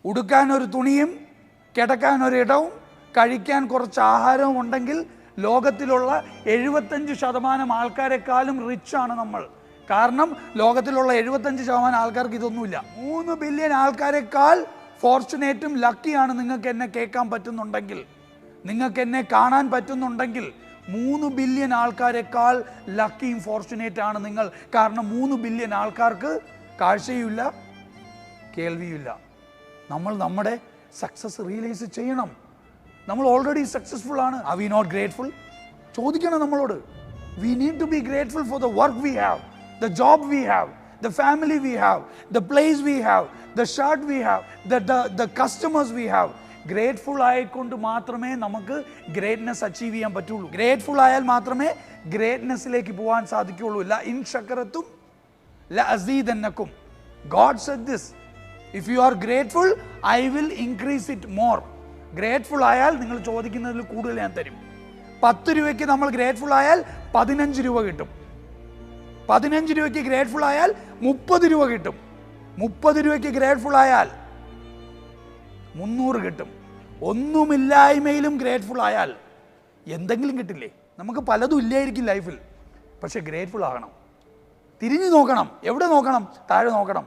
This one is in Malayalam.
ഉടുക്കാൻ ഒരു തുണിയും കിടക്കാൻ ഒരിടവും കഴിക്കാൻ കുറച്ച് ആഹാരവും ഉണ്ടെങ്കിൽ ലോകത്തിലുള്ള 75% ആൾക്കാരെക്കാളും റിച്ചാണ് നമ്മൾ. കാരണം ലോകത്തിലുള്ള 75% ആൾക്കാർക്ക് ഇതൊന്നുമില്ല. 3 ബില്യൺ ആൾക്കാരെക്കാൾ ഫോർച്ചുനേറ്റും ലക്കിയാണ് നിങ്ങൾക്ക് എന്നെ കേൾക്കാൻ പറ്റുന്നുണ്ടെങ്കിൽ, നിങ്ങൾക്ക് എന്നെ കാണാൻ പറ്റുന്നുണ്ടെങ്കിൽ 3 ബില്യൺ ആൾക്കാരെക്കാൾ ലക്കിയും ഫോർച്ചുനേറ്റ് ആണ് നിങ്ങൾ. കാരണം 3 ബില്യൺ ആൾക്കാർക്ക് കാഴ്ചയുമില്ല, കേൾവിയുമില്ല. നമ്മൾ നമ്മുടെ സക്സസ് റിയലൈസ് ചെയ്യണം. നമ്മൾ ഓൾറെഡി സക്സസ്ഫുൾ ആണ്. Are we not grateful? ചോദിക്കണം നമ്മളോട്. We need to be grateful for the work we have, the job we have, the family we have, the place we have, the shirt we have, the customers we have. Grateful ആയിക്കൊണ്ട് മാത്രമേ നമുക്ക് ഗ്രേറ്റ്നെസ് അച്ചീവ് ചെയ്യാൻ പറ്റുള്ളൂ. ഗ്രേറ്റ്ഫുൾ ആയാൽ മാത്രമേ ഗ്രേറ്റ്നെസ്സിലേക്ക് പോകാൻ സാധിക്കുകയുള്ളൂ. ല ഇൻ ശകറത്തും ല അസീദന്നക്കും. God said this. If you are grateful, I will increase it more. Grateful ആയാൽ നിങ്ങൾ ചോദിക്കുന്നതിൽ കൂടുതൽ ഞാൻ തരും. 10 രൂപയ്ക്ക് നമ്മൾ ഗ്രേറ്റ്ഫുൾ ആയാൽ 15 രൂപ കിട്ടും. 15 രൂപയ്ക്ക് ഗ്രേറ്റ്ഫുൾ ആയാൽ 30 രൂപ കിട്ടും. 30 രൂപയ്ക്ക് ഗ്രേറ്റ്ഫുൾ ആയാൽ 300 കിട്ടും. ഒന്നുമില്ലായ്മയിലും ഗ്രേറ്റ്ഫുൾ ആയാൽ എന്തെങ്കിലും കിട്ടില്ലേ? നമുക്ക് പലതും ഇല്ലായിരിക്കും ലൈഫിൽ, പക്ഷെ ഗ്രേറ്റ്ഫുൾ ആകണം. തിരിഞ്ഞു നോക്കണം. എവിടെ നോക്കണം? താഴെ നോക്കണം.